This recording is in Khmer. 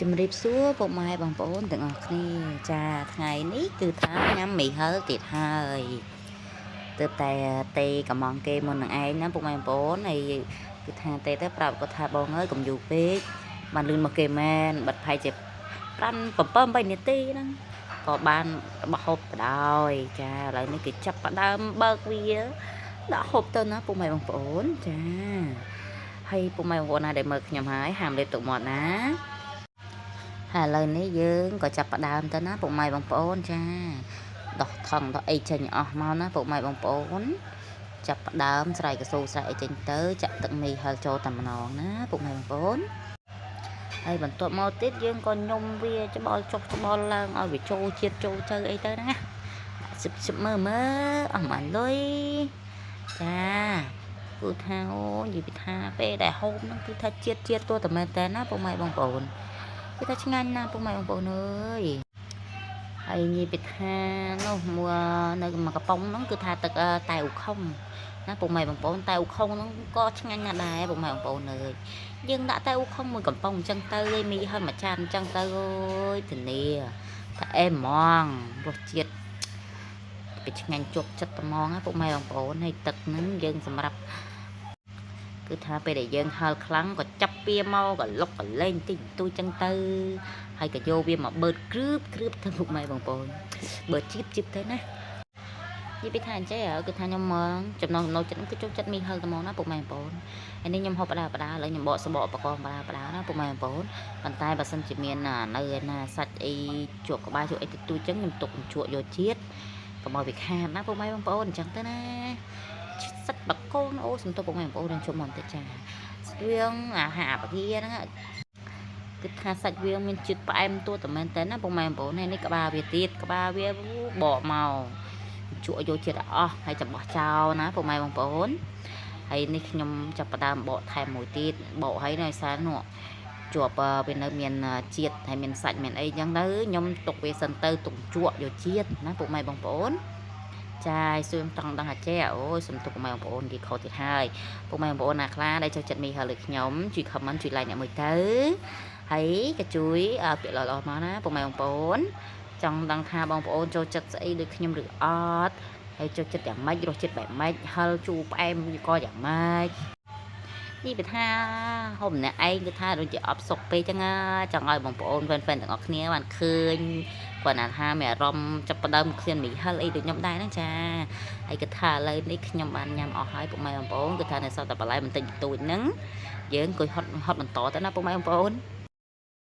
ជំរាបសួរពុកម៉ែបងប្អូនទាំងអស់គ្នាចាថ្ងៃនេះគឺថាញ៉ាំមីហឹលទៀតហើយទើបតែទេកំងគេមុននឹងឯងណាពុកម៉ែបងប្អូនហើយគឺថាទេទៅប្រាប់គាត់ថាបងអើយកុំយូរពេកបានលឿនមកគេមែនបិទផៃជា7-8នាទីហ្នឹងក៏បានរបស់ហូបទៅដោយចាឥឡូវនេះគេចាប់ផ្ដើមបើកវាដាក់ហូបទៅណាពុកម៉ែបងប្អូនចាហើយពុកម៉ែបងប្អូនណាដែលមើលខ្ញុំហើយហាមលេបទឹកមាត់ណាហើយឥឡូវនេះយើងក៏ចាប់ផ្ដើមទៅណាពុកម៉ែបងប្អូនចាដោះថងដោះអីចេញអស់មកណាពុកម៉ែបងប្អូនចាប់ផ្ដើមស្រែកស៊ូស្រែកអីចេញទៅចាក់ទឹកមីហឹលចូលតែម្ដងណាពុកម៉ែបងប្អូនហើយបន្ទាប់មកទៀតយើងក៏ញុំវាច្បល់ចុះច្បល់ឡើងឲ្យវាចូលជាតិចូលទៅអីទៅណាសិបមើលអស់មកលុយចាគឺថាអូនិយាយពីថាពេលដែលហូបហ្នឹងគឺថាជាតិទោះតែមែនតើណាពុកម៉ែបងប្អូនគឺថាឆ្ងាញ់ណាស់ពុកម៉ែបងប្អូនអើយហើយនិយាយពីថានោះមួយនៅមកកំប៉ុងហ្នឹងគឺថាទឹកតែអ៊ូខុងណាពុកម៉ែបងប្អូនតែអ៊ូខុងហ្នឹងក៏ឆ្ងាញ់ណាស់ដែរពុកម៉ែបងប្អូនអើយយើងដាក់តែអ៊ូខុងមួយកំប៉ុងអញ្ចឹងទៅឯមីហើយមួយចានអញ្ចឹងទៅអើយធានាថាអែមហ្មងរសជាតិវាឆ្ងាញ់ជាប់ចិត្តត្មងណាពុកម៉ែបងប្អូនហើយទឹកហ្នឹងយើងសម្រាប់គឺថាពេលដែលយើងហឹលខ្លាំងក៏ចាប់វាមកក៏លុកក៏លេងតិចតួចចឹងទៅហើយក៏យកវាមកបឺតគ្រឿបទៅពុកម៉ែបងប្អូនបឺតជីបទៅណានិយាយពីថាអញ្ចឹងគឺថាខ្ញុំមកចំណងចិត្តគឺចូលចិត្តមីហឹលត្មងណាពុកម៉ែបងប្អូនហើយនេះខ្ញុំហូបបដាឥឡូវខ្ញុំបកសបកបកងបដាណាពុកម៉ែបងប្អូនប៉ុន្តែបើសិនជាមាននៅណាសាច់អីជក់ក្បាលជក់អីទូចចឹងខ្ញុំទុកជក់យកជាតិកុំឲ្យវាខាតណាពុកម៉ែបងប្អូនអញ្ចឹងទៅណាសិតបកូនអូសំទោសពុកម៉ែបងប្អូននឹងជុំមកតិចចាវាងអាហារបកាហ្នឹងគឺថាសាច់វាមានជាតិផ្អែមទួតែមែនតើណាពុកម៉ែបងប្អូននេះក្បាលវាទៀតក្បាលវាបកមកជក់យកជាតិអស់ហើយចំបោះចោលណាពុកម៉ែបងប្អូនហើយនេះខ្ញុំចាប់ផ្ដើមបកថែមមួយទៀតបកហើយនៅសារនោះជាប់វានៅមានជាតិហើយមានសាច់មានអីចឹងទៅខ្ញុំទុកវាសិនទៅទុកជក់យកជាតិណាពុកម៉ែបងប្អូនចាយសួរត្រង់ដល់អាចេអូយសំទុកពុកម៉ែបងប្អូននិយាយខុសទៀតហើយពុកម៉ែបងប្អូនណាខ្លះដែលចូលចិត្តមីហឹលលើខ្ញុំជួយ comment ជួយ like អ្នកមួយទៅហើយក៏ជួយពាក្យល្អៗមកណាពុកម៉ែបងប្អូនចង់ដឹងថាបងប្អូនចូលចិត្តស្អីដូចខ្ញុំឬអត់ហើយចូលចិត្តយ៉ាងម៉េចរសជាតិបែបម៉េចហឹលជូរផ្អែមក៏យ៉ាងម៉េចនេះបើថាហូបម្នាក់ឯងគឺថាដូចជាអបសុកពេកចឹងចង់ឲ្យបងប្អូនហ្វេនទាំងអស់គ្នាបានឃើញគាត់ណាថាមានអារម្មណ៍ចាប់ផ្ដើមឃ្លានមីហឹលអីដូចខ្ញុំដែរហ្នឹងចាហើយគឺថាឥឡូវនេះខ្ញុំបានញ៉ាំអស់ហើយពុកម៉ែបងប្អូនគឺថានៅសល់តែបន្លែបន្តិចបន្តួចហ្នឹងយើងអង្គុយហត់បន្តទៅណាពុកម៉ែបងប្អូន